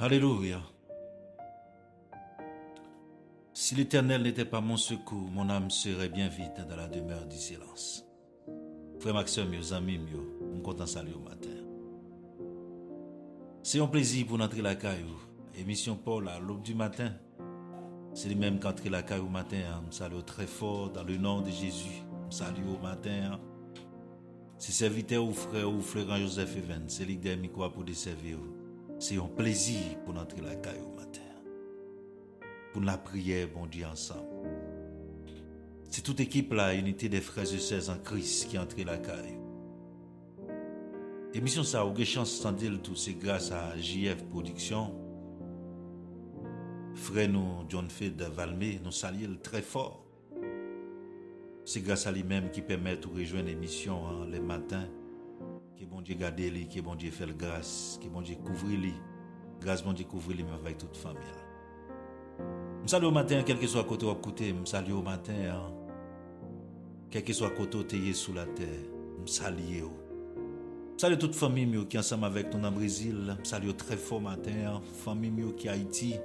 Alléluia. Si l'Éternel n'était pas mon secours, mon âme serait bien vite dans la demeure du silence. Frère Maxime, mes amis, je suis content de saluer au matin. C'est un plaisir pour entrer la caillou. Émission Paul à l'aube du matin. C'est lui-même qui entre la caillou au matin. Je salue très fort dans le nom de Jésus. Je salue au matin. C'est serviteur ou frère Joseph Even. C'est lui qui a mis quoi pour desservir. C'est un plaisir pour entrer la caillou au matin. Pour la prière, bon Dieu, ensemble. C'est toute équipe là, unité des frères et sœurs en Christ qui entre la caillou. Émission ça, vous avez chance de dire tout, c'est grâce à JF Production. Frère nous, John Fed Valmé, nous saluons très fort. C'est grâce à lui-même qui permet de rejoindre l'émission les matins. Que bon Dieu garde lui, que bon Dieu fait le grâce, que bon Dieu couvre lui. Grâce bon Dieu couvre lui avec toute famille. Je salue au matin, quel que soit côté où côté, je salue au matin. Quel que soit côté où tu es sous la terre, je salue. Je salue toute famille qui est ensemble avec nous dans le Brésil. Je salue très fort matin, famille qui est Haïti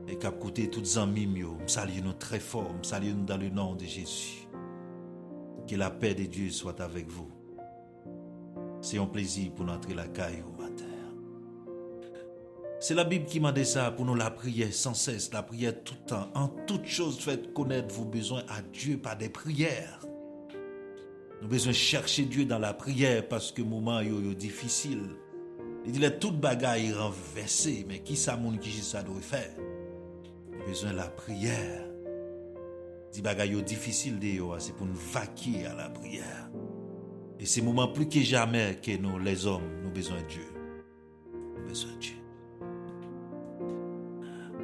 et qui a côté toutes les amis. Je salue nous très fort, je salue nous dans le nom de Jésus. Que la paix de Dieu soit avec vous. C'est un plaisir pour entrer la caille au matin. C'est la Bible qui m'a dit ça pour nous la prière sans cesse, la prière tout le temps. En toute chose, faites connaître vos besoins à Dieu par des prières. Nous avons besoin de chercher Dieu dans la prière parce que le moment est difficile. Il dit que toute bagaille est renversée, mais qui ça monde qui ça doit faire? Nous avons besoin de la prière. Il dit bagaille est difficile, c'est pour nous vaquer à la prière. Et c'est le moment plus que jamais que nous, les hommes, nous avons besoin de Dieu. Nous avons besoin de Dieu.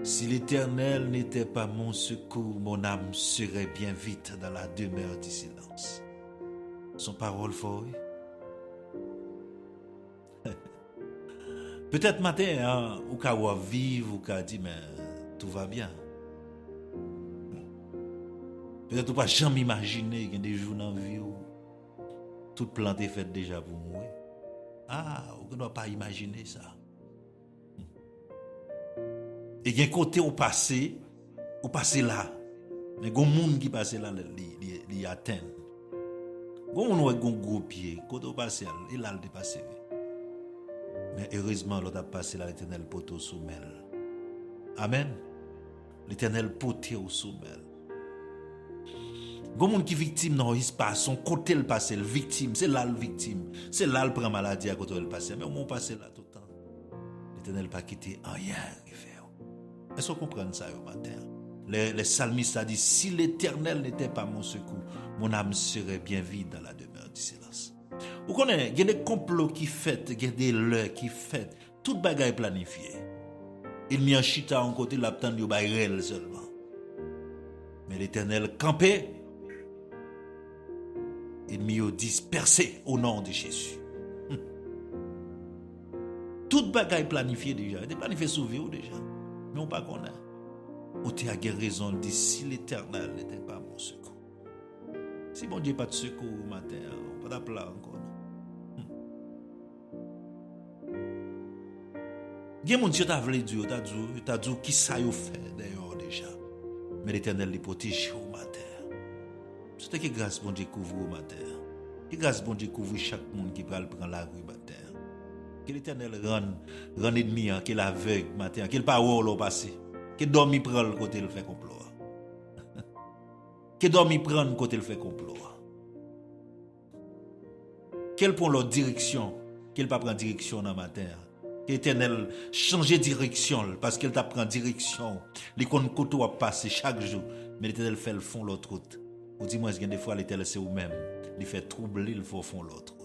Si l'Éternel n'était pas mon secours, mon âme serait bien vite dans la demeure du silence. Son parole fort. Peut-être matin, ou qu'à vivre, ou qu'à dire, mais tout va bien. Peut-être ou pas jamais imaginer qu'il y a des jours dans la vie où toute plante est faite déjà pour mourir. Ah, on ne doit pas imaginer ça. Et il y a un côté au passé là. Mais il y a un monde qui passe là, il atteint. Il y a un gros pied, côté au passé, il a le dépassé. Mais heureusement, l'autre a passé là, l'Éternel poteau soumel. Amen. L'Éternel poteau au soumel. Il y a un monde qui est victime dans l'espace, son côté le passé, le victime, c'est là le victime. C'est là le prend maladie à côté le passé. Mais au moins passé là tout le temps. L'Éternel pas quitté rien. Est-ce que vous comprenez ça au matin? Les psalmistes ont dit, si l'Éternel n'était pas mon secours, mon âme serait bien vide dans la demeure du silence. Vous connaissez, il y a des complots qui fait, il y a des leurres qui fait, toute bagaille planifiée. Il n'y a un chita en côté, l'abtend du bail seulement. Mais l'Éternel campé, il m'y a dispersé au nom de Jésus. Toute bagaille planifiée déjà, il est planifié sous vie déjà. Mais on ne pas connaît. On a raison de dire si l'Éternel n'était pas mon secours. Si mon Dieu n'a pas de secours au matin, on ne peut pas appeler encore. Il y a des gens qui ont dit qui ça y fait d'ailleurs déjà. Mais l'Éternel les protège au matin. C'est que grâce mon Dieu couvre au matin. Que grâce mon Dieu couvre chaque monde qui prend la rue matin. Que l'Éternel rend ennemi, qu'il aveugle matin, qu'il parole au passé, qu'il dormi prend le côté le fait complot. Qu'il dormi prend le côté le fait complot. Qu'il prend leur direction, qu'il pas prend direction dans matin. Que l'Éternel change direction parce qu'il t'a prend direction. Les côté à passer chaque jour, mais l'Éternel fait le fond l'autre route. Ou dis-moi, des fois l'Éternel c'est vous-même, il fait troubler le fond l'autre route.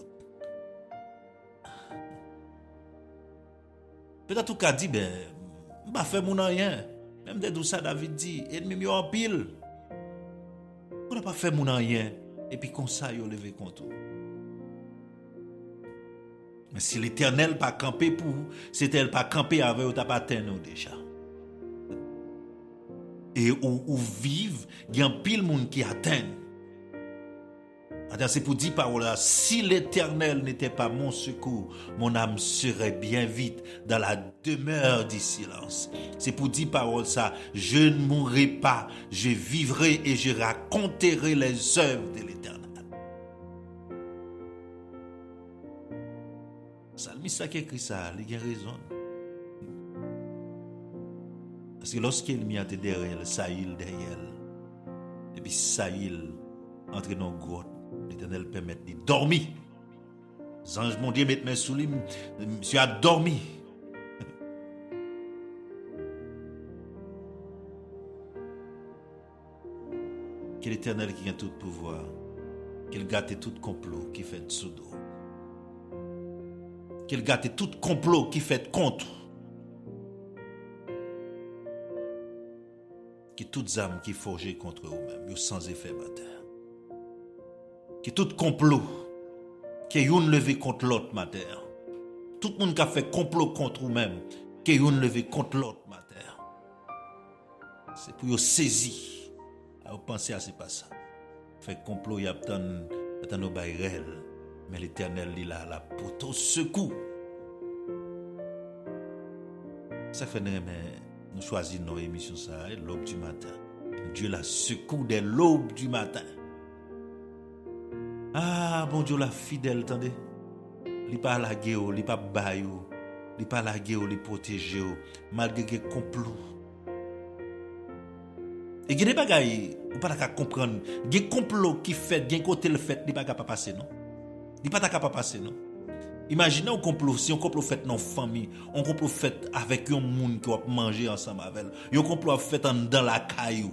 Peut-être qu'à dit, ben, je ne vais pas faire mon rien. Même de tout ça, David dit, ennemi mieux en pile. On n'a pas fait mon rien. Et puis, comme ça, il a levé contre vous. Mais si l'Éternel n'a pas campé pour vous, si l'Éternel n'a pas campé avec vous, il n'a pas atteint nous déjà. Et où vivent, il y a un pile monde qui atteint. C'est pour dire par là, si l'Éternel n'était pas mon secours, mon âme serait bien vite dans la demeure du silence. C'est pour dire par ça, je ne mourrai pas, je vivrai et je raconterai les œuvres de l'Éternel. Salmiste qui écrit ça, il a raison. Parce que lorsqu'il m'y a été derrière, Saïl derrière, et puis Saïl entre dans le grotte, l'Éternel permet de dormir. Les anges mon Dieu mettent mes sous lui, monsieur a dormi. Que l'Éternel qui a tout pouvoir, qu'il gâte tout complot qui fait sous dos. Qu'il gâte tout complot qui fait contre. Que toutes âmes qui forgent contre eux-mêmes, sans effet matin. Que tout complot, que yon levé contre l'autre matin. Tout le monde qui a fait complot contre eux-mêmes, que yon levé contre l'autre matin. C'est pour yon saisir. Vous pensez à ce pas ça. Fait complot, il y a tant nos bayrel, mais l'Éternel il a la pour ton secours. Ça fait mais nous choisissons nos émissions ça, l'aube du matin. Dieu la secoue dès l'aube du matin. Ah, bon Dieu la fidèle, attendez. Il pas la guerre, il pas baillou, il pas la guerre, il protéger malgré les complots. Et il y a des bagailles, vous pas comprendre. Il y a des complots qui fait, il y a un côté le fait, il pas capable passer non. Il pas capable passer non. Imaginez un complot, si un complot fait dans la famille, un complot fait avec un monde qui va manger ensemble avec elle, un complot fait dans la caillou.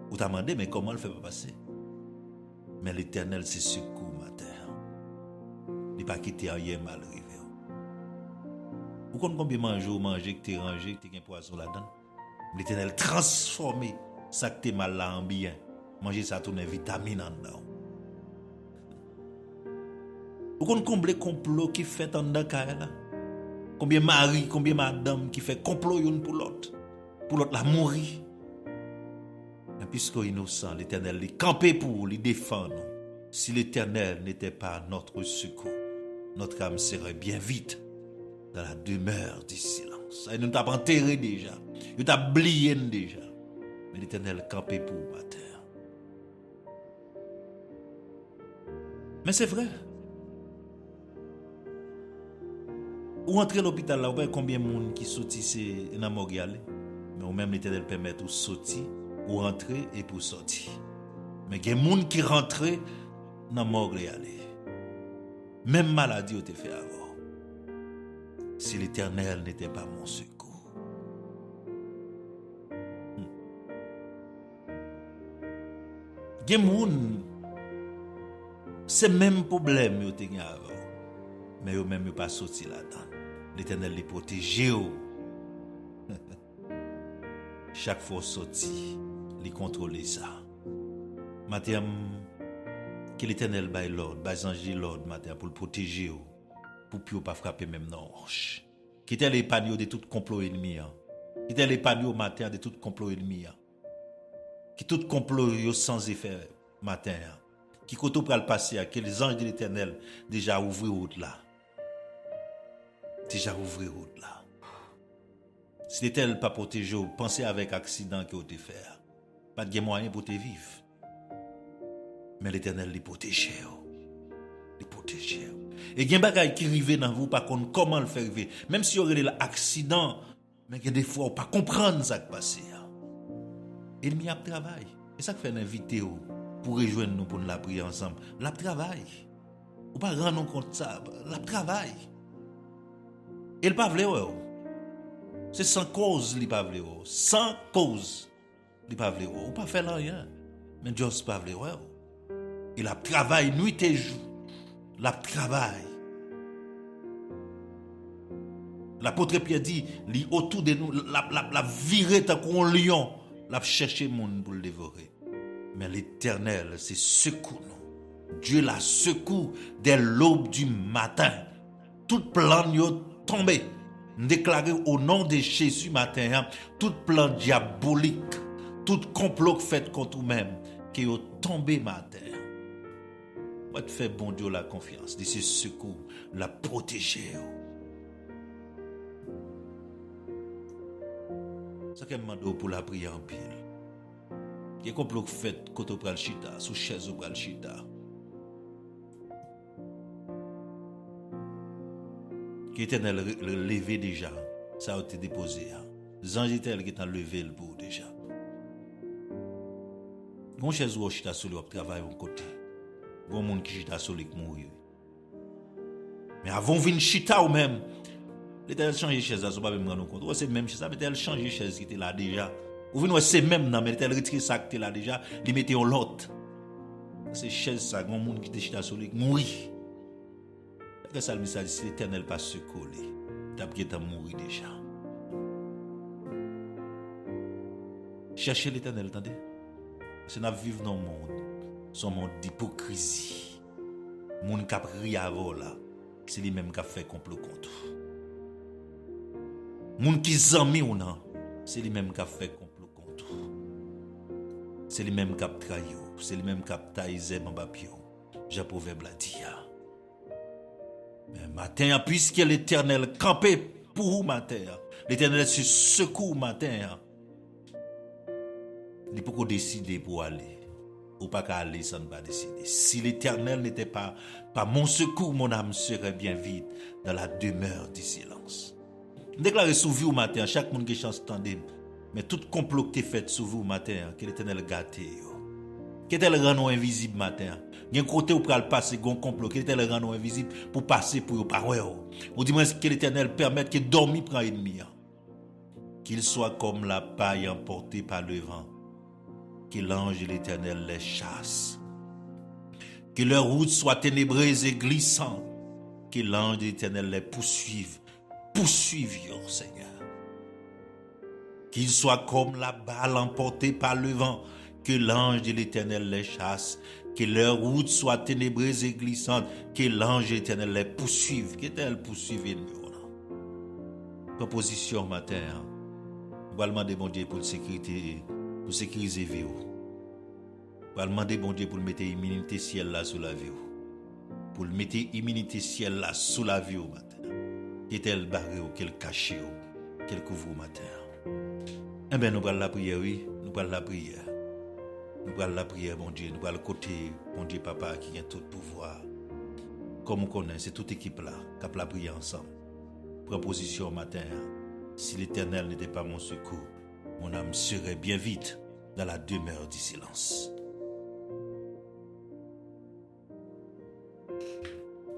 Vous t'avez demandé, mais comment le fait pas passer? Mais l'Éternel, c'est secours, ma terre. Il n'a pas quitté rien mal arrivé. Vous comprenez combien manger, que tu rangé, que tu as un poison là-dedans? L'Éternel transformé, ça que tu mal là en bien. Manger ça, tourne vitamine en dedans. Vous comprenez combien de complots qui fait en dedans? Combien de mari, combien de madame qui fait complot une pour l'autre la mourir. Mais puisqu'il est innocent, l'Éternel est campé pour lui défendre. Si l'Éternel n'était pas notre secours, notre âme serait bien vite dans la demeure du silence. Et nous t'avons enterré déjà, nous t'avons oublié déjà. Mais l'Éternel est campé pour ma terre. Mais c'est vrai. Ou entrer à l'hôpital là, vous voyez combien de monde qui sortit c'est dans morgue aller. Mais ou même l'Éternel permet de sortir, ou rentrer et pour sortir. Mais il y a des gens qui rentrent dans morgue aller. Même maladie vous fait avant. Si l'Éternel n'était pas mon secours. Il y a des gens, c'est le même problème que vous avez avant. Mais vous même pas sorti là-dedans. L'Éternel les protège. Chaque fois sorti, les contrôler ça. Matin, que l'Éternel baille l'ordre, baille ange l'ordre matin pour le protéger, pour ne pas frapper même dans la roche. Quittez les panneaux de tout complot ennemi. Quittez les panneaux matin de tout complot ennemi. Qui tout complot sans effet matin. Qui côté pour le passer, que les anges de l'Éternel déjà ouvrir route là. Déjà ouvrir route là. Si l'Éternel pas protégé, pensez avec accident que vous te fait. Pas de moyen pour te vivre. Mais l'Éternel les protège. Les protège. Et il y a des bagailles qui arrivent dans vous, par contre, comment le faire arriver. Même si vous avez l'accident, mais il y a des fois, vous ne comprendre ce qui passe. Et il y a un travail. Et ça fait inviter pour rejoindre nous pour la prier ensemble. La travail. Ou pas rendre compte de ça. La travail. Et le pas vle. C'est sans cause, il pas vle. Sans cause, il pas vle. Ou pas faire rien. Mais Dieu pas vle. Il a travail nuit et jour. La travail. L'apôtre Pierre dit, li autour de nous, la virer tant qu'on lion, la chercher monde pour le dévorer. Mais l'Éternel, c'est secours nous. Dieu la secoue dès l'aube du matin. Tout plan yo tombé. Déclaré au nom de Jésus matin, tout plan diabolique, tout complot fait contre nous-mêmes, qui est tombé matin. va te faire bon Dieu la confiance, de ce secours, la protéger. Ça que je demande pour la prière en pile. Qui est complot fait quand on pral chita, sous chaise ou pral chita. Qui était levé déjà, ça a été déposé. Zangitel qui est levé le bout déjà. Gon chaise ou chita sur le travail au côté. Gon monde qui chita sur le mourir. Mais avant vinn chita ou même, l'Éternel changer chaise ça pas même rendre compte. C'est même chaise ça, mais l'Éternel changer chaise qui était là déjà. Ou vinn c'est même non mais l'Éternel retire ça qui était là déjà, li mettait en l'autre. C'est chaise ça, gon monde qui était chita sur le mourir. Que ça le message si l'Éternel pas secouru, t'as bien mourir déjà. Cherchez l'Éternel, attendez. C'est nous vivons dans le monde, son monde d'hypocrisie. Moun k'ap ri avant là, c'est lui même qui a fait complot contre. Moun qui zami ou non, c'est lui même qui a fait complot contre. C'est lui même qui a trahi, c'est lui même qui a taïsé en papio. J'ai proverbe la dit. Mais matin, puisque l'Éternel campé pour vous matin, l'Éternel se secoue matin. Il peut qu'on décide pour aller. Ou pas qu'à aller sans pas décider. Si l'Éternel n'était pas mon secours, mon âme serait bien vide dans la demeure du silence. Déclarez sous vous matin, chaque monde qui chance tandem. Mais tout complot qui est fait sous vous matin, que l'Éternel gâte. Qui est le rend invisible matin. Il y a un côté où pral passer gon complot, qui est le rend invisible pour passer pour eux par on dit moi que l'Éternel permette que dormi prend ennemi. Qu'il soit comme la paille emportée par le vent. Que l'ange de l'Éternel les chasse. Que leur route soit ténébreuse et glissante. Que l'ange de l'Éternel les poursuive. Poursuive, Seigneur. Qu'il soit comme la balle emportée par le vent. Que l'ange de l'Éternel les chasse. Que leur route soit ténébreuse et glissante. Que l'ange de l'Éternel les poursuive. Qu'est-elle poursuive nous? Proposition matin. Nous allons demander bon Dieu pour sécurité. Pour sécuriser la vie. Pour demander bon Dieu pour mettre immunité ciel là sous la vie. Pour mettre immunité ciel là sous la vie au matin. Qu'est-elle barré ou qu'elle cache ou qu'elle couvre au matin. Eh bien, nous allons la prière, oui. Nous allons la prière. Nous allons la prière, bon Dieu. Nous allons côté, bon Dieu, papa, qui a tout pouvoir. Comme on connaît, c'est toute équipe là, qui a la prière ensemble. Proposition matin. Si l'Éternel n'était pas mon secours, mon âme serait bien vite dans la demeure du silence.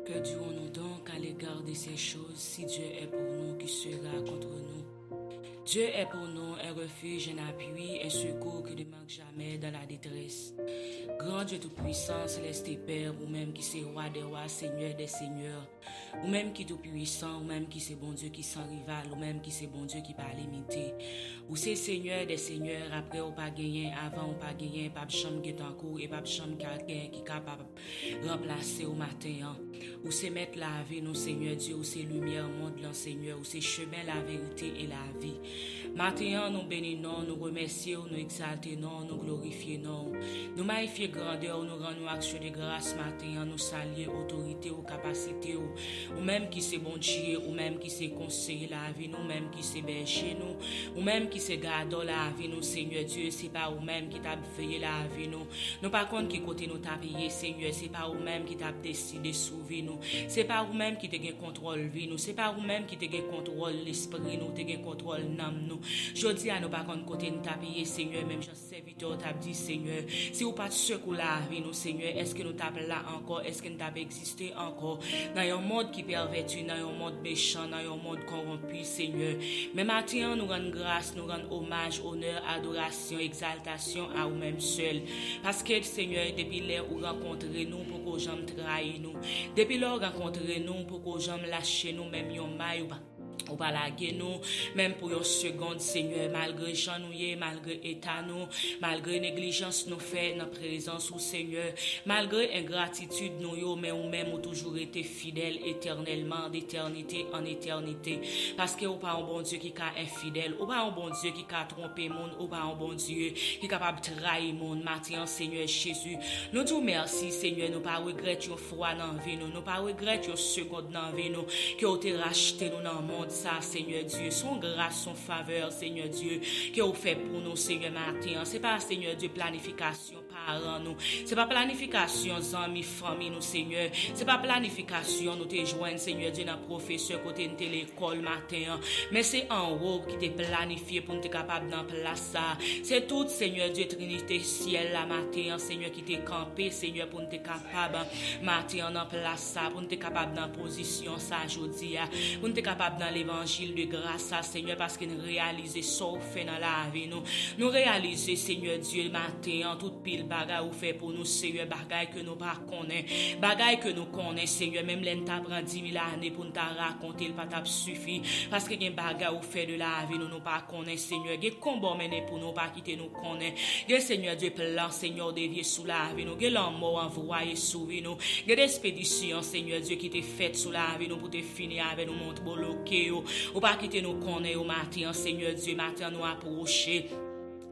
Que dirons-nous donc à l'égard de ces choses? Si Dieu est pour nous, qui sera contre nous? Dieu est pour nous un refuge, un appui, un secours qui ne manque jamais dans la détresse. Grand Dieu tout-puissant, céleste et Père, ou même qui c'est roi des rois, Seigneur des seigneurs, ou même qui tout-puissant, ou même qui c'est bon Dieu qui sans rival, ou même qui c'est bon Dieu qui pas limité, ou c'est Seigneur des seigneurs, après ou pas gagné, avant ou pas gagné, pas de chambre qui est en cours, et pas de chambre quelqu'un qui est capable de remplacer au matin, ou c'est mettre la vie, nous Seigneur Dieu, ou c'est lumière, monde, Seigneur, ou c'est chemin, la vérité et la vie. Maintenant, nous bénissons, nous remercions, nous exaltons, nous glorifions, nous magnifions grandeur, nous rendons action de grâce matin, nous saluons autorité ou capacité, ou même qui c'est bon Dieu, ou même qui c'est conseiller la vie, nous même qui c'est berger nous, ou même qui c'est gardeur la vie, nous Seigneur Dieu, c'est pas ou même qui t'a veillé la vie nous par contre qui côté nous t'a payé Seigneur, c'est pas ou même qui t'a décidé sauver nous, c'est pas ou même qui te gain contrôle vie nous, c'est pas ou même qui te gain contrôle l'esprit nous, te gain contrôle l'âme nous. Je dis à nous par contre côté nous t'a payé Seigneur, même je serviteur t'a dit Seigneur, si ou pas de secours la vie nous Seigneur, est-ce que nous t'a là encore, est-ce que nous t'a existé encore dans un monde qui perverti, dans un monde méchant, dans un monde corrompu Seigneur. Mais maintenant nous rendons grâce, nous rendons hommage, honneur, adoration, exaltation à nous-mêmes seuls. Parce que Seigneur, depuis l'heure où rencontrer nous pour qu'on jamais trahir nous, depuis l'heure où rencontrer nous pour qu'on jamais lâcher nous même yon maille Ou pas laguer nous, même pour une seconde, Seigneur, malgré Jean nous y est, malgré état nous, malgré négligence nous fait dans présence au Seigneur, malgré ingratitude nous yo, mais ou même ou toujours été fidèle éternellement, d'éternité en éternité. Parce que ou pas un bon Dieu qui est infidèle, ou pas un bon Dieu qui a trompé monde, ou pas un bon Dieu qui est capable de trahir monde, maintenant Seigneur Jésus. Nous te merci, Seigneur, nous pas regretter une fois dans la vie, nous pas regretter une seconde dans la vie, nous, que vous te racheté nous dans le monde. Ça, Seigneur Dieu, son grâce, son faveur, Seigneur Dieu, que vous faites pour nous, Seigneur matin. C'est pas, Seigneur Dieu, planification parents nous. C'est pas planification amis, famille nous, Seigneur. C'est pas planification nous te joindre, Seigneur Dieu, dans professeur côté de l'école matin. Mais c'est en haut qui t'est planifié pour nous être capable d'en place ça. C'est tout, Seigneur Dieu, Trinité ciel la matin, Seigneur, qui t'est campé, Seigneur, pour nous être capable matin en place ça, pour nous être capable dans position ça aujourd'hui, pour nous être capable dans l'évangile de grâce, Seigneur, parce que nous réalisons ça au fait dans la vie, nous réalisons, Seigneur Dieu, matin, en toute pile bagay ou fait pour nous, Seigneur, bagay que nous pas connaissons, bagay que nous connaissons, Seigneur, même l'en t'a prend 10 000 années pour nous raconter, il pas t'a suffi, parce que y a bagay ou fait de la vie, nous pas connaissons, Seigneur, y a combat mené pour nous pas quitter nous connaissons, y a Seigneur Dieu plan, Seigneur, dévier sous la vie, nous y a l'amour envoyé sous vie, nous y a l'expédition, Seigneur Dieu, qui t'est faite sous la vie, nous pour te finir avec nous montre bloqué, ou pas quitter nous connaître au matin, Seigneur Dieu, matin nous approcher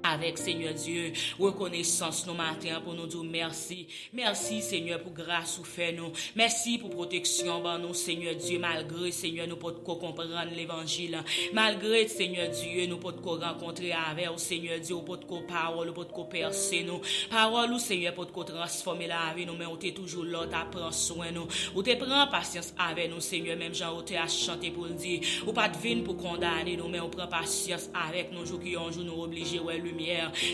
avec Seigneur Dieu, reconnaissance nos matins pour nous dire merci. Merci Seigneur pour grâce ou fait nous. Merci pour protection par nous Seigneur Dieu, malgré Seigneur nous pouvons comprendre l'évangile. Malgré Seigneur Dieu nous pouvons rencontrer avec Seigneur Dieu, pour pouvons parole, pour pouvons percer nous. Parole ou Seigneur pour transformer la vie nous, mais on t'est toujours là, t'as prend soin nous. Ou t'es prend patience avec nous Seigneur, même Jean ou t'es à chanter pour le dire. Ou pas de vin pour condamner nous, mais on prend patience avec nous, jour qui un jour nous obligés ouais lumière.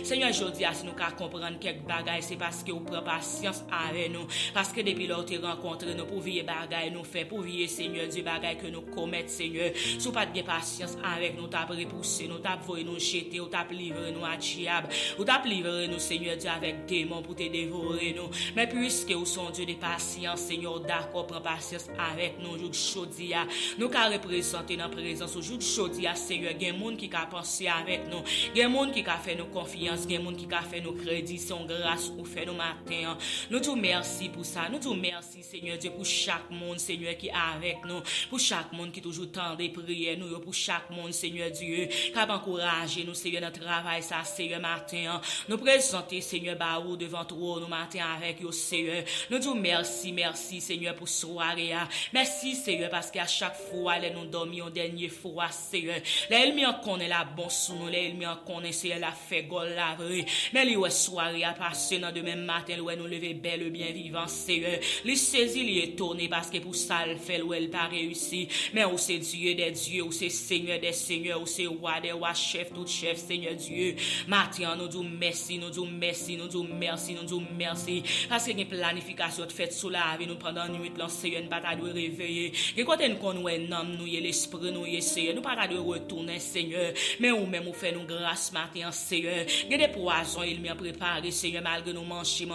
Seigneur, aujourd'hui, si nous pouvons comprendre quelques bagailles, c'est parce que vous prenez patience avec nous. Parce que depuis là, vous rencontré nous pour vivre bagailles, nous fait pour vivre, Seigneur Dieu, bagailles que nous commettons, Seigneur. Si vous n'avez pas de patience avec nous, vous avez repoussé, nous avez nous jeter, vous avez livré nous à diable, vous avez livré nous, Seigneur Dieu, avec démons pour te dévorer nous. Mais puisque vous sont Dieu de patience, Seigneur, d'accord, prends patience avec nous, aujourd'hui, nous avons représenté dans la présence, aujourd'hui, Seigneur, il y a des gens qui ont pensé avec nous, il y a des gens qui ont fait nous confiance, il y a des gens qui ont fait nos crédits, son grâce ou fait nos matins. Nous te merci pour ça. Nous te merci, Seigneur Dieu, pour chaque monde, Seigneur, qui est avec nous. Pour chaque monde qui toujours tend des prières, nous, pour chaque monde, Seigneur Dieu, qui a encouragé nous, Seigneur, dans le travail, ça, Seigneur, matin. Nous présenter, Seigneur, Barou, devant toi, nous, matin, avec vous, Seigneur. Nous te merci, Seigneur, pour soirée. Merci, Seigneur, parce qu'à chaque fois, nous dormions dernière fois, Seigneur. L'ennemi en connaît la bonne sous nous, l'ennemi en connaît, Seigneur, la fait gol la vraie. Mais les soirée à passer dans demain matin, nous lever belle bien vivant, Seigneur. Les saisi, les étonné parce que pour ça, le fait, elle pas réussi. Mais où c'est Dieu des dieux, où c'est Seigneur des seigneurs, où c'est roi des rois, chef, tout chef, Seigneur Dieu. Matin, nous disons merci, nous disons merci, nous disons merci, nous disons merci. Parce que une planification de fête sous la vie, nous pendant une nuit, Seigneur, nous pas de réveiller. Et quand nous sommes nous, l'esprit, nous, Seigneur, nous pas de retourner, Seigneur. Mais ou même, nous fait nous grâce matin, Seigneur. Il y a des poisons, il m'a préparé, Seigneur, malgré nous manger,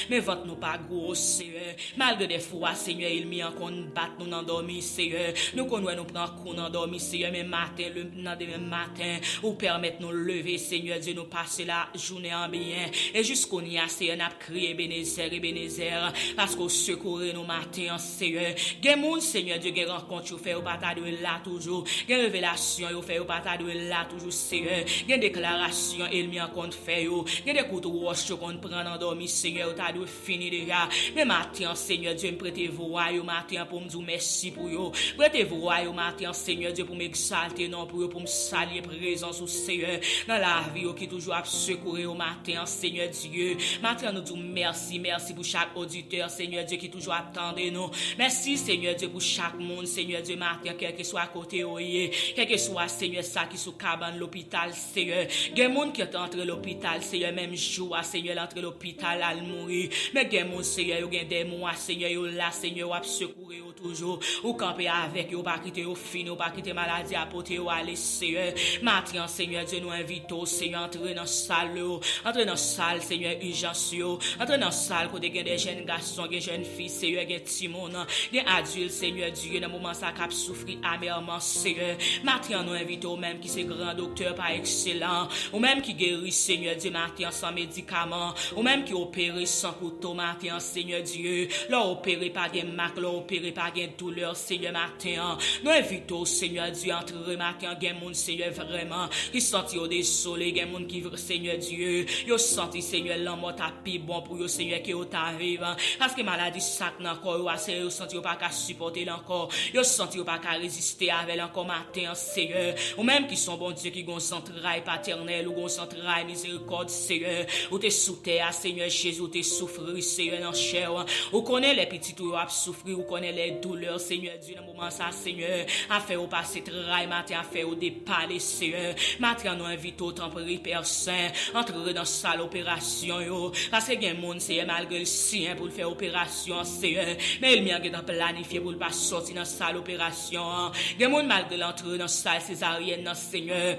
mais votre nous pas gros, Seigneur. Malgré des fois, Seigneur, il m'a encore battre nous endormir, Seigneur. Nous connaissons nous prendre coup endormi, Seigneur, mais matin, le demain matin, ou permettre nous lever, Seigneur Dieu, nous passer la journée en bien. Et jusqu'au nia, Seigneur, n'a crié Bénézer, parce qu'au secours nous matin, Seigneur. Gen moun, Seigneur Dieu, gen rencontre, fait au bata de là toujours. Gen révélation, au fait au bata de là toujours, Seigneur. Gen déclaration, il m'y en compte fait yo. Gen des coups de roche qu'on prend endormi, Seigneur, t'as dû finir déjà. Mais matin, Seigneur Dieu, me prêtez voix yo matin pour me dire merci pour yo. Prêtez voix yo matin, Seigneur Dieu, pour m'exalter, non pour yo, pour me saluer présence au Seigneur. Dans la vie yo, qui toujours a secourir au matin, Seigneur Dieu. Matin, nous disons merci pour chaque auditeur, Seigneur Dieu, qui toujours attendait nous. Merci, Seigneur Dieu, pour chaque monde, Seigneur Dieu, matin, quel que soit à côté, quel que soit, Seigneur, ça qui sous cabane, l'hôpital, Seigneur. Gen moun qui est entré l'hôpital, Seigneur, même jour, Seigneur, l'entré l'hôpital, al mourir. Mais gen moun, Seigneur, yo gen des mois, Seigneur, yo là, Seigneur, ou ap secourir yo toujours. Ou camper avec yo, pas quitter yo fin, ou pas quitter maladie à porter yo aller, Seigneur. Matin, Seigneur, Dieu nous invite, Seigneur, entrer dans salle, entrer dans salle, Seigneur, urgence, entrer dans salle, côté gen des jeunes garçons, gen jeunes filles, Seigneur, gen timon, gen adultes, Seigneur, Dieu, dans moment ça cap souffrir amèrement, Seigneur. Matin, nous invitons même qui c'est grand docteur par excellent, ou même qui guérit, Seigneur Dieu, matin sans médicaments, ou même qui opère sans couteau, matin, Seigneur Dieu, leur opéré par des marques, leur opéré par des douleurs, Seigneur, matin. Nous invitons, Seigneur Dieu, entrer matin, gen moun, Seigneur, vraiment, qui senti au désolé, gen moun qui, Seigneur Dieu, yo senti, Seigneur, l'amour t'a pi bon pour yo, Seigneur, qui yo t'arrive, parce que maladie sac nan corps, yo senti yo pas qu'à supporter encore, yo senti yo pas qu'à résister avec encore matin, Seigneur, ou même qui sont bon Dieu, qui gon centrail paternel, ou gon centrail miséricorde, Seigneur, ou t'es sous terre, Seigneur Jésus, ou t'es souffrir, Seigneur, dans chair, ou connaît les petits ou a souffrir, ou connaît les douleurs, Seigneur Dieu, dans moment ça, Seigneur, a fait ou passer travail, matin, a fait ou déparler, Seigneur, matin, nous invitons au temple Père Saint, entrer dans salle opération, yo, parce que gen moun, Seigneur, malgré le sien, pour faire opération, Seigneur, mais il m'y a planifié pour le pas sortir dans salle opération, gen moun malgré l'entrée dans salle césarienne, Seigneur.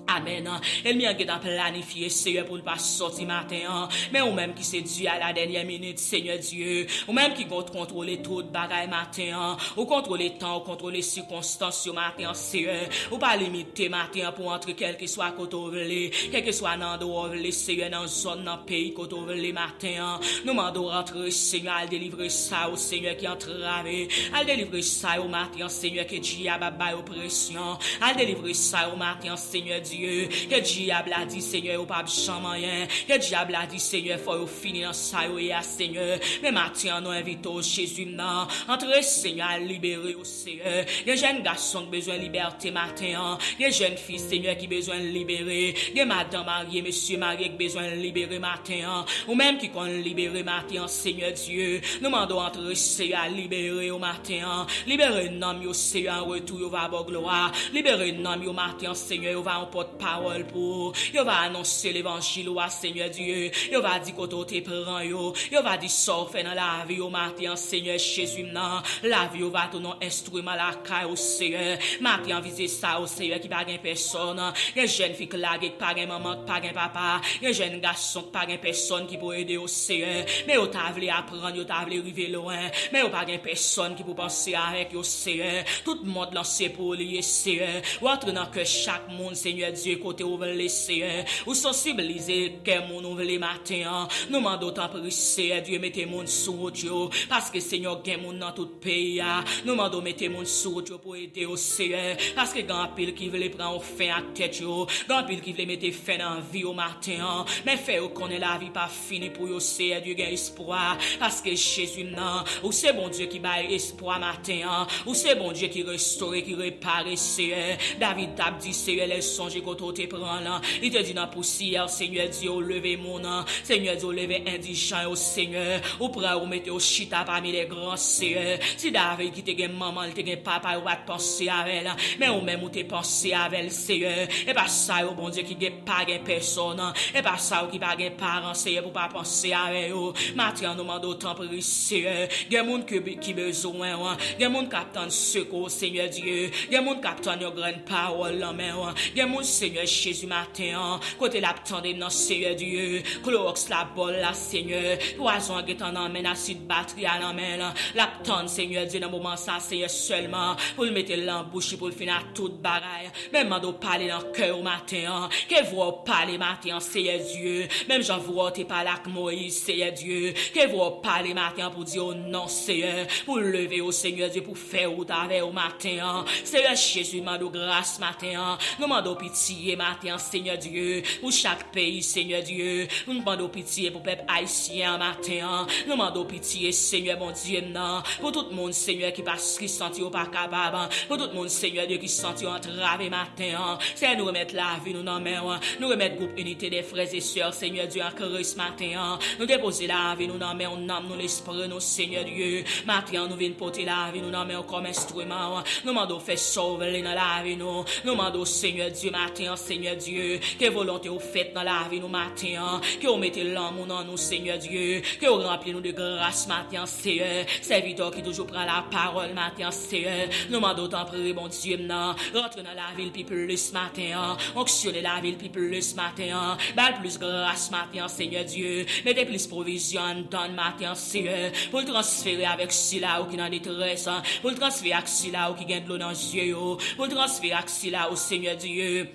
Amen. Elle m'y a planifié, Seigneur, pour ne pas sortir matin. Mais ou même qui s'est dû à la dernière minute, Seigneur Dieu. Ou même qui compte contrôler tout de bagaille matin. Ou contrôler le temps, ou contrôler les circonstances sur matin, Seigneur. Ou pas limiter matin pour entrer quel que soit côté ouvrier, quel que soit dans le Seigneur, dans zone, dans pays côté ouvrier matin. Nous mandons rentrer, Seigneur, à délivrer ça au Seigneur qui entravé. À délivrer ça au matin, Seigneur, que diable a bas oppression. À délivrer ça au matin, Seigneur Dieu. Que diable a dit, Seigneur, ou pas rien. Que diable a dit, Seigneur, faut finir dans ça, Seigneur. Mais matin, nous invitons Jésus, non. Entre, Seigneur, à libérer, Seigneur. Les jeunes garçons qui ont besoin de liberté matin. Les jeunes filles, Seigneur, qui ont besoin de libérer. Les madame mariées, monsieur marié qui ont besoin de libérer matin. Ou même qui ont libéré matin, Seigneur Dieu. Nous demandons entre, Seigneur, à libérer au matin. Libérer nom, Seigneur, en retour, au va à gloire. Libérer nom, au matin, Seigneur, au va en porte-parole pour. Yo va annoncer l'évangile au Seigneur Dieu. Yo va dire qu'on te prend yo. Yo va dire ça fait dans la vie au matin, Seigneur Jésus, non. La vie va ton instrument la caille au Seigneur. Matin viser ça au Seigneur qui pas gain personne. Les jeunes filles qui la qui pas gain maman, pas gain papa. Les jeunes garçons qui pas gain personne qui peut aider au Seigneur. Mais yo t'a voulu apprendre, yo t'a voulu arriver loin. Mais yo pas gain personne qui peut penser avec yo Seigneur. Tout le monde lancé pour lui Seigneur. Ou entre dans que chaque monde Seigneur Dieu côté ouvre les Seigneur. Ou sensibiliser que mon ouvre les matins. Nous mandons tant pour Seigneur Dieu mettez mon sous Dieu parce que Seigneur gagne mon dans tout pays. Nous mandons mettez mon sous Dieu pour aider au Seigneur parce que grand pile qui veut prendre fin à tête yo. Grand pile qui veut mettre fin dans vie au matin. Mais fait connaît la vie pas fini pour yo Seigneur Dieu gagne espoir parce que Jésus non. Ou c'est bon Dieu qui baille espoir matin. Ou c'est bon Dieu qui restaure qui répare Seigneur. David t'a dit Seigneur les songes qu'on te prend là. Il te dit dans poussière Seigneur Dieu lever mon nom. Seigneur Dieu lever indigent au Seigneur. Ou prend ou mettre au chita parmi les grands Seigneur. Si David qui te gen maman, il te gen papa ou va te penser avec elle. Mais ou même ou te penser avec le Seigneur. Et pas ça au bon Dieu qui gen pas gen personne. Et pas ça ou qui pas gen parents Seigneur pour pas penser avec eux. Maintenant nous demandons autant pour Seigneur. Gen moun qui besoin. Gen moun qui attend secours Seigneur Dieu. Gen moun qui attend une grande parole en main. Gen moun Seigneur Jésus matin. Côté l'attendre dans Seigneur Dieu. Clorox la bol la Seigneur. Poison qui t'en emmène acide batterie à l'emmène. L'attendre Seigneur Dieu dans moment ça Seigneur seulement pour le mettre l'embouche pour le finir toute bagaille. Même mando parler dans cœur matin. Que vous parler matin Seigneur Dieu. Même j'en vous te parler avec Moïse Seigneur Dieu. Que vous parler matin pour dire non Seigneur. Pour lever au Seigneur Dieu pour faire route avec au matin. Seigneur Jésus mando grâce matin. Nous mando pitié matin Seigneur Dieu. Pour chaque pays Seigneur Dieu. Nous mando pitié pour peuple haïtien matin. Nous mando pitié Seigneur mon Dieu non. Pour tout le monde Seigneur qui passe qui senti au pas capable. Pour tout le monde Seigneur Dieu qui senti entravé matin. C'est nous remettre la vie nous dans main. Nous remettre groupe unité des frères et sœurs Seigneur Dieu en Christ matin. Nous déposer la vie nous dans main on âme nous l'esprit nous Seigneur Dieu. Matin nous venons porter la vie nous dans main comme instrument. Nous mando faire sauver dans la vie nous. Nous mando Seigneur Dieu matin matin, Seigneur Dieu. Que volonté vous faites dans la vie nous matin. Que vous mettez l'amour dans nous, Seigneur Dieu. Que vous remplissez nous de grâce matin, Seigneur. Serviteur qui toujours prend la parole matin, Seigneur. Nous m'en d'autant prier, mon Dieu, non. Rentre dans la ville, puis plus matin. Onctionner la ville, puis plus matin. Balle plus grâce matin, Seigneur Dieu. Mettez plus provision dans le matin, Seigneur. Pour le transférer avec celui-là qui est en détresse. Pour le transférer avec celui-là qui gagne de l'eau dans les yeux. Pour le transférer avec celui-là, Seigneur Dieu.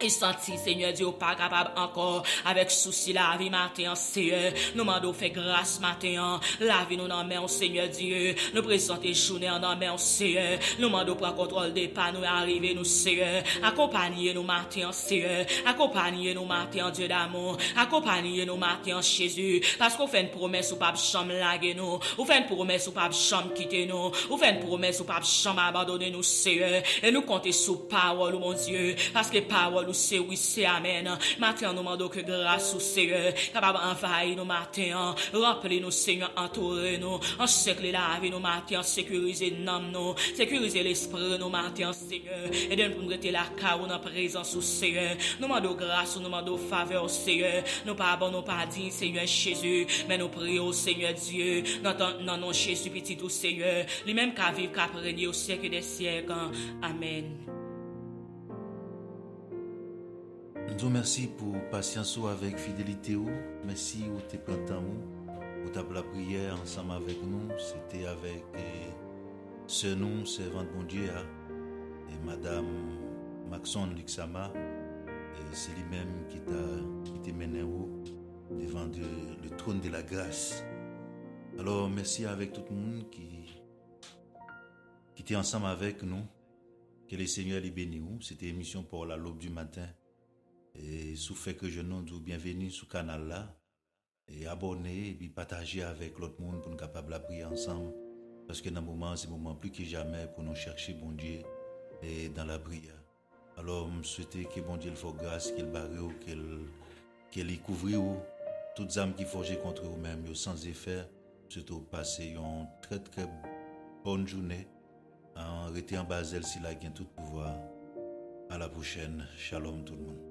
Et senti, Seigneur Dieu, pas capable encore, avec souci la vie matin, Seigneur. Nous mandons fait grâce matin, la vie nous en main, Seigneur Dieu. Nous présenter journée en main, Seigneur. Nous mandons prendre contrôle des pas, nous arriver, nous, Seigneur. Accompagnez nous matin, Seigneur. Accompagnez nous matin, Dieu d'amour. Accompagnez nous matin, Jésus. Parce qu'on fait une promesse ou pas chambre laguer nous. Ou fait une promesse ou pas chambre quitter nous. Ou fait une promesse ou pas chambre abandonner nous, Seigneur. Et nous compter sous parole, mon Dieu. Parce que parole, c'est oui, c'est amen. Matin, nous demandons que grâce au Seigneur, capable d'envahir nos matins, remplir nos Seigneur, entourer nous, encercler la vie, nos matins, sécuriser nous, sécuriser l'esprit, nos matins, Seigneur, et de nous prêter la carrière dans la présence au Seigneur. Nous demandons grâce, nous demandons faveur au Seigneur. Nous pas bon, nous pas dit, Seigneur Jésus, mais nous prions au Seigneur Dieu, dans nos Jésus petit au Seigneur, lui-même qu'à vivre, qu'à régner au siècle des siècles. Amen. Nous merci pour patience avec fidélité. Merci pour tes plantants. Pour ta prière ensemble avec nous. C'était avec ce nom, servante mon Dieu, et Madame Maxon Luxama. C'est lui-même qui t'a mené devant le trône de la grâce. Alors merci avec tout le monde qui était ensemble avec nous. Que le Seigneur les bénisse. C'était émission pour la l'aube du matin. Et sous fait que je nous dis bienvenue sur le canal là et abonner et puis partager avec l'autre monde pour nous capables de prier ensemble parce que dans le moment c'est le moment plus que jamais pour nous chercher bon Dieu et dans la prière. Alors je souhaite que bon Dieu le fasse grâce, qu'il barre qu'il couvre toutes les âmes qui forgent contre eux-mêmes sans effet. Surtout passer une très très bonne journée en rester en Basel s'il a tout pouvoir. À la prochaine. Shalom tout le monde.